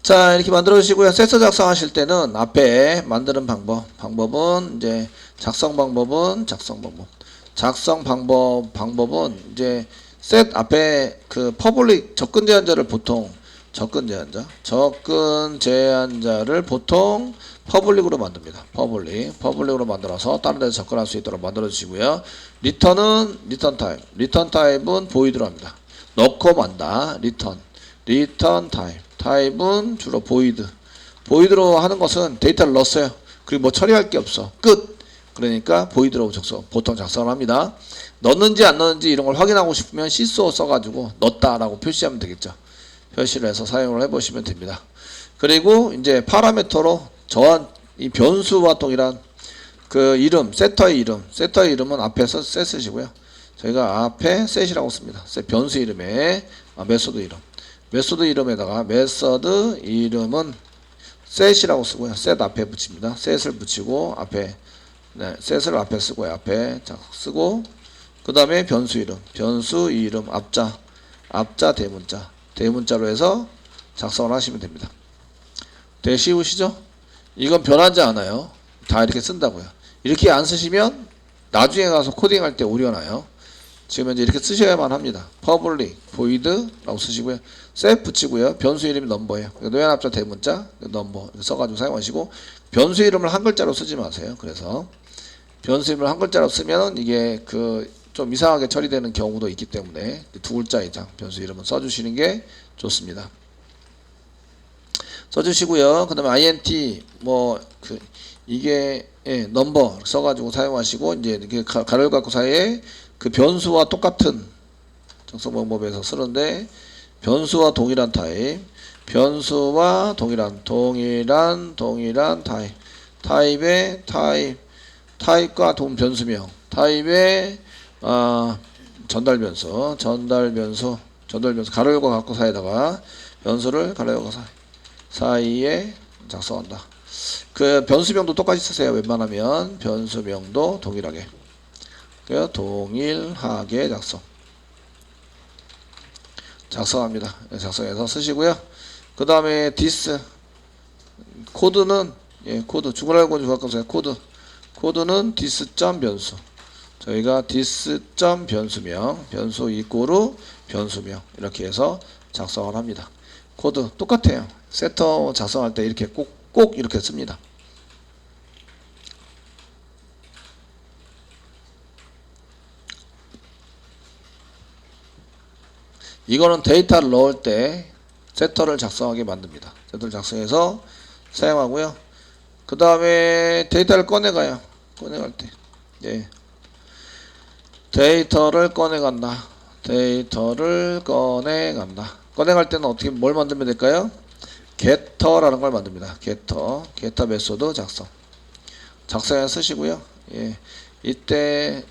자, 이렇게 만들어 주시고요. 셋 작성하실 때는 앞에 만드는 방법은 이제 작성 방법은 이제 셋 앞에 그 퍼블릭 접근 제한자를 보통 접근 제한자를 보통 퍼블릭으로 만듭니다. 퍼블릭으로 만들어서 다른 데서 접근할 수 있도록 만들어 주시고요. 리턴은 리턴 타입은 보이드로 합니다. 넣고 만다. 리턴 타입은 주로 보이드로 하는 것은 데이터를 넣었어요. 그리고 뭐 처리할 게 없어. 끝. 그러니까 보이드로 보통 작성을 합니다. 넣는지 안 넣는지 이런 걸 확인하고 싶으면 시소 써가지고 넣었다라고 표시하면 되겠죠. 표시를 해서 사용을 해보시면 됩니다. 그리고 이제 파라미터로 이 변수와 동일한 그 이름, 세터의 이름은 앞에서 셋 쓰시고요. 저희가 앞에 셋이라고 씁니다. 변수 이름에 메소드 이름에다가 메서드 이름은 셋이라고 쓰고요. 셋 앞에 붙입니다. 셋을 붙이고 셋을 앞에 쓰고요. 앞에 쓰고 그 다음에 변수 이름 앞자 대문자로 해서 작성을 하시면 됩니다. 되게 쉬우시죠? 이건 변하지 않아요. 다 이렇게 쓴다고요. 이렇게 안 쓰시면 나중에 가서 코딩할 때 오류가 나요. 지금 현재 이렇게 쓰셔야만 합니다. public void라고 쓰시고요. 셋 붙이고요. 변수 이름이 넘버예요. 노현 앞자 대문자 넘버 써가지고 사용하시고 변수 이름을 한 글자로 쓰지 마세요. 그래서 변수 이름을 한 글자로 쓰면 이게 좀 이상하게 처리되는 경우도 있기 때문에 두 글자 이상 변수 이름은 써주시는 게 좋습니다. 써주시고요. 그 다음에 int 이게 넘버 써가지고 사용하시고 이제 이렇게 가로를 갖고 사이에 그 변수와 똑같은 작성 방법에서 쓰는데 변수와 동일한 타입 타입과 변수명 타입의 전달 변수 가로 열고 갖고 사이에다가 변수를 가로 열고 사이에 작성한다. 그 변수명도 똑같이 쓰세요. 웬만하면 변수명도 동일하게 작성합니다. 작성해서 쓰시고요. 그 다음에 this 코드는 중괄호 중괄호사의 코드는 this.변수 저희가 this.변수명 변수 이꼬르 변수명 이렇게 해서 작성을 합니다. 코드 똑같아요. 세터 작성할 때 이렇게 꼭 이렇게 씁니다. 이거는 데이터를 넣을 때 세터를 작성하게 만듭니다. 세터를 작성해서 사용하고요. 그 다음에 데이터를 꺼내갈 때 데이터를 꺼내간다. 꺼내갈 때는 어떻게 뭘 만들면 될까요? getter라는 걸 만듭니다. getter 메소드 작성해서 쓰시고요. 이때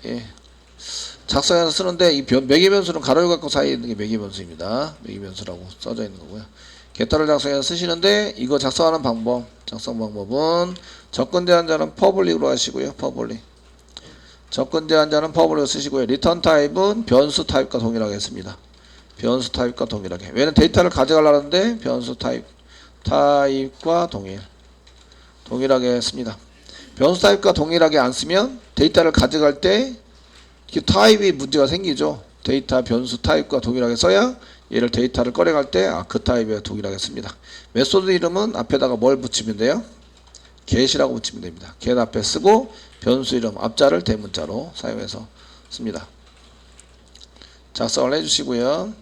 작성해서 쓰는데 이 매개 변수는 가로 열고 사이에 있는 게 매개 변수입니다. 매개 변수라고 써져 있는 거고요. getter를 작성해서 쓰시는데 이거 작성 방법은 접근 제한자는 public으로 하시고요. 접근 제한자는 public으로 쓰시고요. return 타입은 변수 타입과 동일하게 했습니다. 왜냐면 데이터를 가져가려는데 변수 타입과 동일하게 했습니다. 변수 타입과 동일하게 안 쓰면 데이터를 가져갈 때 타입이 문제가 생기죠. 데이터 변수 타입과 동일하게 써야 얘를 데이터를 꺼내갈 때 그 타입에 동일하게 씁니다. 메소드 이름은 앞에다가 뭘 붙이면 돼요? get이라고 붙이면 됩니다. get 앞에 쓰고 변수 이름 앞자를 대문자로 사용해서 씁니다. 작성을 해주시고요.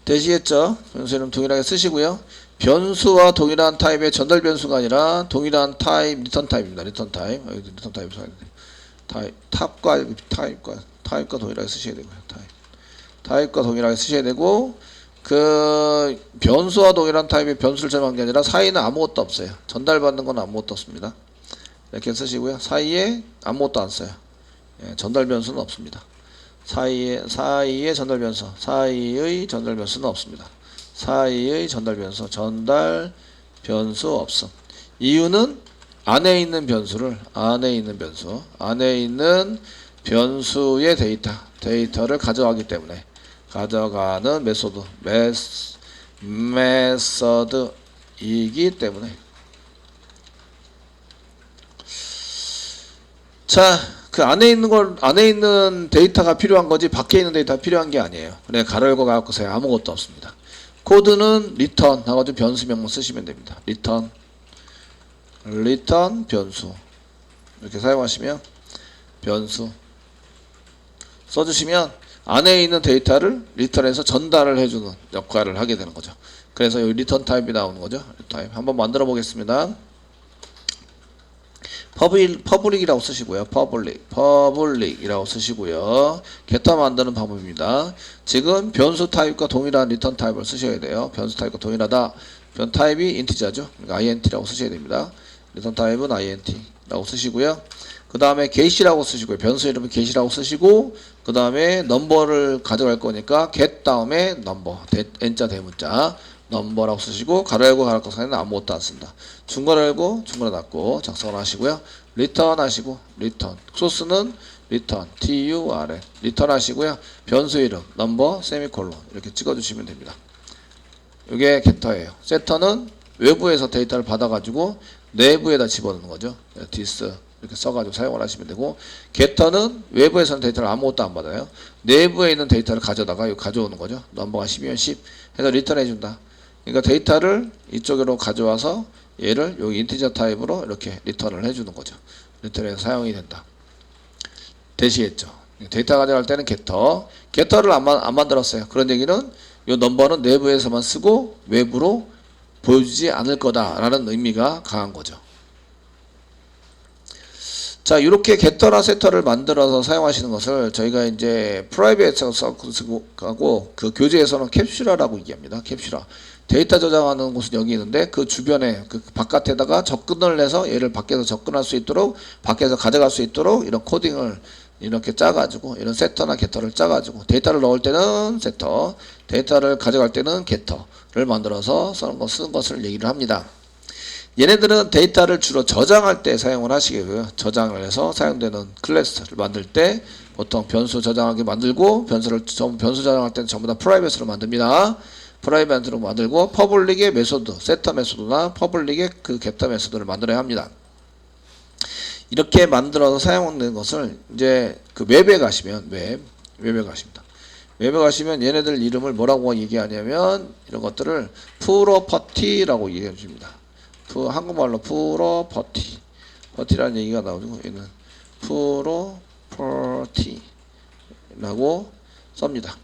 되시겠죠? 변수 이름 동일하게 쓰시고요. 변수와 동일한 타입의 전달 변수가 아니라 동일한 타입 리턴 타입입니다. 리턴 타입 타입과 동일하게 쓰셔야 되고요. 타입과 동일하게 쓰셔야 되고 그 변수와 동일한 타입의 변수를 제공한 게 아니라 사이는 아무것도 없어요. 전달받는 건 아무것도 없습니다. 이렇게 쓰시고요. 사이에 아무것도 안 써요. 전달 변수는 없습니다. 사이의 전달 변수는 없습니다. 전달 변수 없음. 이유는 안에 있는 변수의 데이터를 가져가기 때문에 가져가는 메서드이기 때문에 자, 그 안에 있는 데이터가 필요한 거지 밖에 있는 데이터가 필요한 게 아니에요. 그래 가로 열고 가고서 아무것도 없습니다. 코드는 return 하고도 변수 명문 쓰시면 됩니다. return 변수 이렇게 사용하시면 변수 써주시면 안에 있는 데이터를 리턴해서 전달을 해주는 역할을 하게 되는 거죠. 그래서 여기 리턴 타입이 나오는 거죠. 타입 한번 만들어 보겠습니다. 퍼블릭이라고 쓰시고요. 퍼블릭이라고 쓰시고요. 게터 만드는 방법입니다. 지금 변수 타입과 동일한 리턴 타입을 쓰셔야 돼요. 변수 타입과 동일하다. 변 타입이 인티저죠. 그러니까 int라고 쓰셔야 됩니다. 리턴 타입은 int라고 쓰시고요. 그 다음에 get이라고 쓰시고요. 변수 이름은 get이라고 쓰시고 그 다음에 넘버를 가져갈 거니까 get 다음에 넘버 n자 대문자 넘버라고 쓰시고 가로 열고 가로 닫고 사이는 아무것도 안 쓴다. 중괄호 열고 중괄호 닫고 작성을 하시고요. 리턴 하시고 리턴 소스는 리턴 turn 리턴 하시고요. 변수 이름 넘버 세미콜론 이렇게 찍어주시면 됩니다. 이게 게터예요. 세터는 외부에서 데이터를 받아가지고 내부에다 집어넣는 거죠. this 이렇게 써가지고 사용을 하시면 되고 게터는 외부에서는 데이터를 아무것도 안 받아요. 내부에 있는 데이터를 가져다가 가져오는 거죠. 넘버가 10이면 10 해서 리턴 해준다. 그러니까 데이터를 이쪽으로 가져와서 얘를 여기 인티저 타입으로 이렇게 리턴을 해주는 거죠. 리턴해서 사용이 된다. 되시겠죠? 데이터 가져갈 때는 게터를 안 만들었어요. 그런 얘기는 이 넘버는 내부에서만 쓰고 외부로 보여주지 않을 거다라는 의미가 강한 거죠. 자, 이렇게 게터나 세터를 만들어서 사용하시는 것을 저희가 이제 프라이빗에서 쓰고 하고 그 교재에서는 캡슐화라고 얘기합니다. 캡슐화. 데이터 저장하는 곳은 여기 있는데 그 주변에 그 바깥에다가 접근을 해서 얘를 밖에서 접근할 수 있도록 밖에서 가져갈 수 있도록 이런 코딩을 이렇게 짜가지고 이런 세터나 게터를 짜가지고 데이터를 넣을 때는 세터, 데이터를 가져갈 때는 게터를 만들어서 쓰는 것을 얘기를 합니다. 얘네들은 데이터를 주로 저장할 때 사용을 하시고요. 저장을 해서 사용되는 클래스를 만들 때 보통 변수 저장하게 만들고 변수 저장할 때는 전부 다 프라이빗으로 만듭니다. 프라이빗으로 만들고 퍼블릭의 메소드, 세터 메소드나 퍼블릭의 그 게터 메소드를 만들어야 합니다. 이렇게 만들어서 사용하는 것을 이제 그 웹에 가시면 웹에 가십니다. 웹에 가시면 얘네들 이름을 뭐라고 얘기하냐면 이런 것들을 프로퍼티라고 얘기해 줍니다. 한국말로 프로퍼티라는 얘기가 나오고 얘는 프로퍼티라고 썹니다.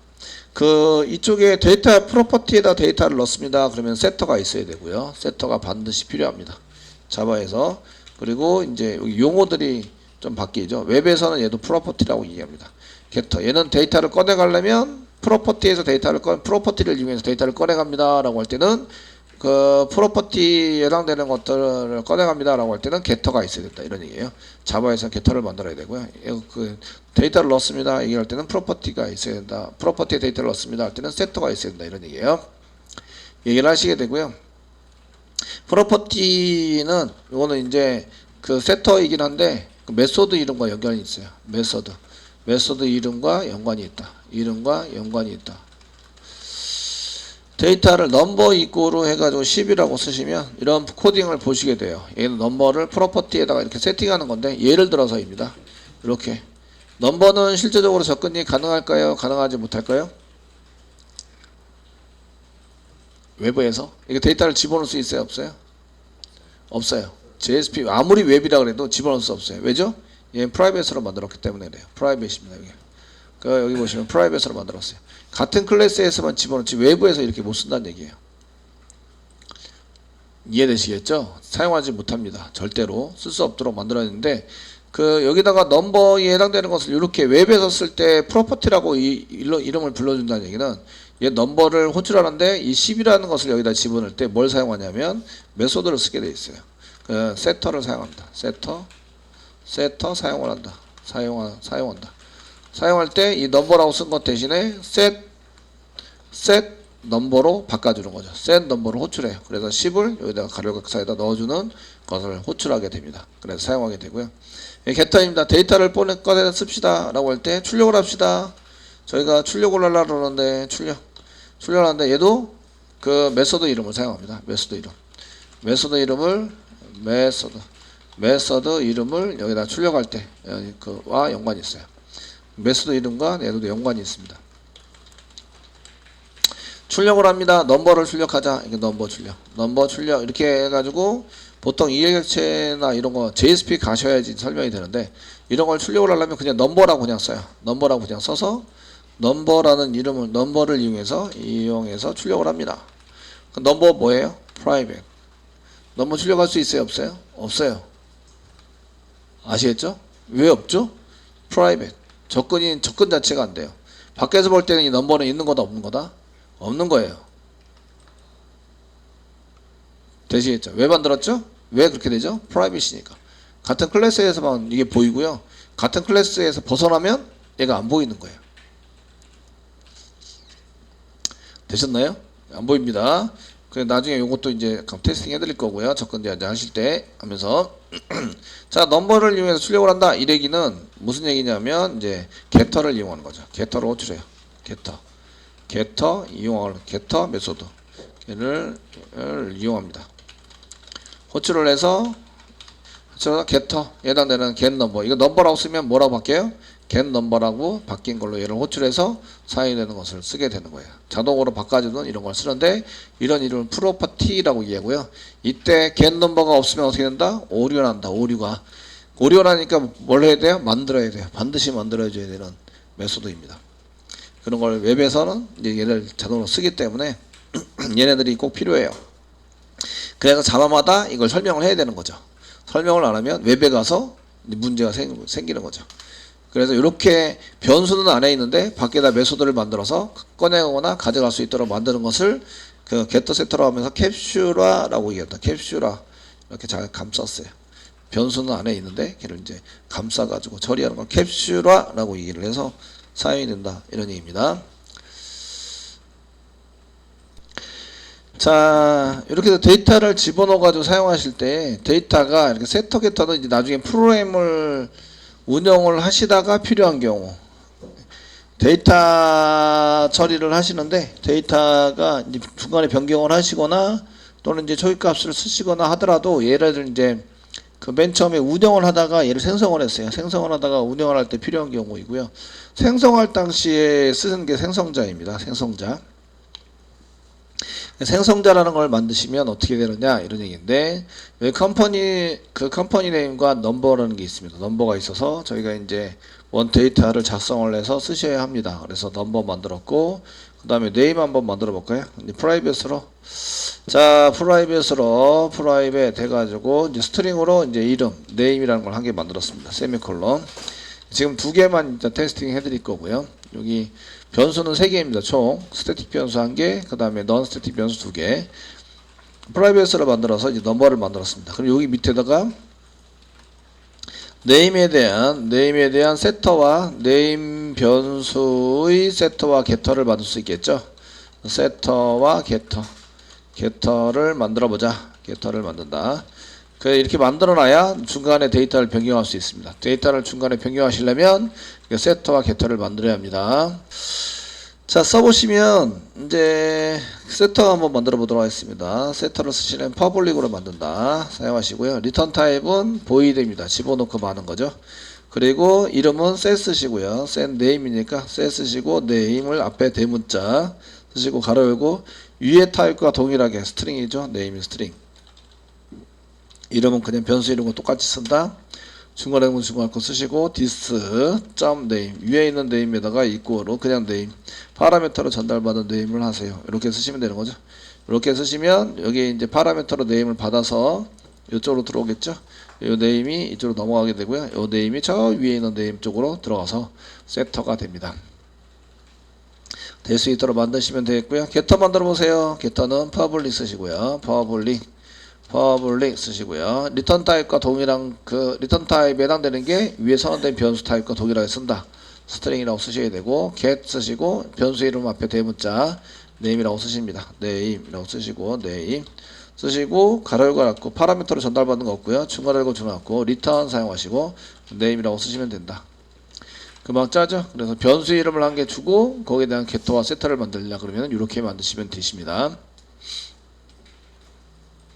그 이쪽에 데이터 프로퍼티에다 데이터를 넣습니다. 그러면 세터가 있어야 되고요. 세터가 반드시 필요합니다. 자바에서. 그리고 이제 용어들이 좀 바뀌죠. 웹에서는 얘도 프로퍼티라고 얘기합니다. 게터 얘는 데이터를 꺼내 가려면 프로퍼티에서 프로퍼티를 이용해서 데이터를 꺼내 갑니다라고 할 때는 그 프로퍼티에 해당되는 것들을 꺼내갑니다라고 할 때는 게터가 있어야 된다 이런 얘기예요. 자바에서 게터를 만들어야 되고요. 그 데이터를 넣습니다 얘기할 때는 프로퍼티가 있어야 된다. 프로퍼티에 데이터를 넣습니다 할 때는 세터가 있어야 된다 이런 얘기예요. 얘기를 하시게 되고요. 프로퍼티는 이거는 이제 그 세터이긴 한데 그 메소드 이름과 연관이 있어요. 메소드 이름과 연관이 있다. 데이터를 넘버 이꼬로 해가지고 10이라고 쓰시면 이런 코딩을 보시게 돼요. 얘는 넘버를 프로퍼티에다가 이렇게 세팅하는 건데 예를 들어서입니다. 이렇게 넘버는 실제적으로 접근이 가능할까요? 가능하지 못할까요? 외부에서 이게 데이터를 집어넣을 수 있어요? 없어요? 없어요. JSP 아무리 웹이라 그래도 집어넣을 수 없어요. 왜죠? 얘는 프라이빗으로 만들었기 때문에 그래요. 프라이빗입니다. 여기 보시면 프라이빗으로 만들었어요. 같은 클래스에서만 집어넣지 외부에서 이렇게 못 쓴다는 얘기예요. 이해되시겠죠? 사용하지 못합니다. 절대로 쓸 수 없도록 만들었는데 그 여기다가 넘버에 해당되는 것을 이렇게 웹에서 쓸 때 프로퍼티라고 이름을 불러준다는 얘기는 얘 넘버를 호출하는데 이 10이라는 것을 여기다 집어넣을 때 뭘 사용하냐면 메소드를 쓰게 돼 있어요. 그 세터를 사용합니다. 세터 사용을 한다. 사용한다. 사용할 때 이 넘버라고 쓴 것 대신에 set 넘버로 바꿔주는 거죠. set 넘버를 호출해요. 그래서 10을 여기다가 가로각 사이에다 넣어주는 것을 호출하게 됩니다. 그래서 사용하게 되고요. 게터입니다. 데이터를 꺼내다 씁시다 라고 할 때 출력을 합시다. 저희가 출력을 하려고 그러는데 출력을 하는데 얘도 그 메서드 이름을 사용합니다. 메서드 이름을 메서드 이름을 여기다 출력할 때 그와 연관이 있어요. 메서드 이름과 얘도 연관이 있습니다. 출력을 합니다. 넘버를 출력하자. 이게 넘버 출력 이렇게 해가지고 보통 이해객체나 이런 거 JSP 가셔야지 설명이 되는데 이런 걸 출력을 하려면 그냥 넘버라고 그냥 써요. 넘버라고 그냥 써서 넘버라는 이름을 넘버를 이용해서 출력을 합니다. 그 넘버 뭐예요? private. 넘버 출력할 수 있어요? 없어요? 없어요. 아시겠죠? 왜 없죠? private. 접근 자체가 안 돼요. 밖에서 볼 때는 이 넘버는 있는 거다 없는 거다? 없는 거예요. 되시겠죠? 왜 만들었죠? 왜 그렇게 되죠? 프라이빗이니까. 같은 클래스에서만 이게 보이고요. 같은 클래스에서 벗어나면 얘가 안 보이는 거예요. 되셨나요? 안 보입니다. 그래 나중에 요것도 이제 테스팅 해드릴 거고요. 접근 이제 하실 때 하면서 자 넘버를 이용해서 출력을 한다. 이 얘기는 무슨 얘기냐면 이제 게터를 이용하는 거죠. 게터를 호출해요. 게터 이용하는 게터 메소드 를 이용합니다. 호출을 해서 게터 해당되는 get 넘버 이거 넘버라고 쓰면 뭐라고 바뀌어요? get 넘버라고 바뀐 걸로 얘를 호출해서 사인되는 것을 쓰게 되는 거예요. 자동으로 바꿔주는 이런 걸 쓰는데 이런 이름은 프로퍼티라고 얘기하고요. 이때 get 넘버가 없으면 어떻게 된다? 오류가 난다. 오류가 나니까 뭘 해야 돼요? 만들어야 돼요. 반드시 만들어줘야 되는 메소드입니다. 그런 걸 웹에서는 이제 얘를 자동으로 쓰기 때문에 얘네들이 꼭 필요해요. 그래서 자마마다 이걸 설명을 해야 되는 거죠. 설명을 안 하면 웹에 가서 문제가 생기는 거죠. 그래서 이렇게 변수는 안에 있는데 밖에다 메소드를 만들어서 꺼내거나 가져갈 수 있도록 만드는 것을 그 게터 세터로 하면서 캡슐화라고 얘기했다. 캡슐화 이렇게 잘 감쌌어요. 변수는 안에 있는데 걔를 이제 감싸가지고 처리하는 걸 캡슐화라고 얘기를 해서 사용이 된다 이런 얘기입니다. 자 이렇게 해서 데이터를 집어넣어 가지고 사용하실 때 데이터가 이렇게 세터 게터는 이제 나중에 프로그램을 운영을 하시다가 필요한 경우 데이터 처리를 하시는데 데이터가 이제 중간에 변경을 하시거나 또는 이제 초기값을 쓰시거나 하더라도 예를 들어 이제 그 맨 처음에 운영을 하다가 얘를 생성을 했어요. 생성을 하다가 운영을 할 때 필요한 경우이고요. 생성할 당시에 쓰는 게 생성자입니다. 생성자라는 걸 만드시면 어떻게 되느냐 이런 얘기인데 왜 컴퍼니 네임과 넘버라는 게 있습니다. 넘버가 있어서 저희가 이제 원 데이터를 작성을 해서 쓰셔야 합니다. 그래서 넘버 만들었고 그 다음에 네임 한번 만들어 볼까요? 프라이빗으로 자 프라이빗 해가지고 이제 스트링으로 이제 이름 네임이라는 걸 한 개 만들었습니다. 세미콜론 지금 두 개만 이제 테스팅 해드릴 거고요. 여기 변수는 3개입니다. 총 스태틱 변수 1개 그 다음에 넌 스태틱 변수 2개 프라이빗으로 만들어서 이제 넘버를 만들었습니다. 그럼 여기 밑에다가 네임에 대한 세터와 네임 변수의 세터와 게터를 만들 수 있겠죠. 세터와 게터를 만들어 보자. 게터를 만든다. 이렇게 만들어놔야 중간에 데이터를 변경할 수 있습니다. 데이터를 중간에 변경하시려면 세터와 게터를 만들어야 합니다. 자 써보시면 이제 세터 한번 만들어 보도록 하겠습니다. 세터를 쓰시려면 퍼블릭으로 만든다 사용하시고요. 리턴 타입은 보이드입니다. 집어넣고 마는 거죠. 그리고 이름은 셋 쓰시고요. 셋 네임이니까 셋 쓰시고 네임을 앞에 대문자 쓰시고 가로 열고 위에 타입과 동일하게 스트링이죠. 네임이 스트링. 이름은 그냥 변수 이름과 똑같이 쓴다. 중간에 있는 중간에 거 쓰시고 this.name 위에 있는 네임에다가 equal로 그냥 네임 파라미터로 전달받은 네임을 하세요. 이렇게 쓰시면 되는 거죠. 이렇게 쓰시면 여기 이제 파라미터로 네임을 받아서 이쪽으로 들어오겠죠. 이 네임이 이쪽으로 넘어가게 되고요. 이 네임이 저 위에 있는 네임 쪽으로 들어가서 세터가 됩니다. 될 수 있도록 만드시면 되겠고요. 게터 만들어 보세요. 게터는 public 쓰시고요. public 쓰시고요. 리턴 타입과 동일한 그 리턴 타입에 해당되는 게 위에 선언된 변수 타입과 동일하게 쓴다. 스트링이라고 쓰셔야 되고 get 쓰시고 변수 이름 앞에 대문자 name이라고 쓰십니다. name이라고 쓰시고 name 쓰시고 가로 열고 닫고 파라미터로 전달받는 거 없고요. 중괄호 열고 줄여놨고 리턴 사용하시고 네임이라고 쓰시면 된다. 금방 짜죠? 그래서 변수 이름을 한 개 주고 거기에 대한 게터와 세터를 만들려 그러면 이렇게 만드시면 되십니다.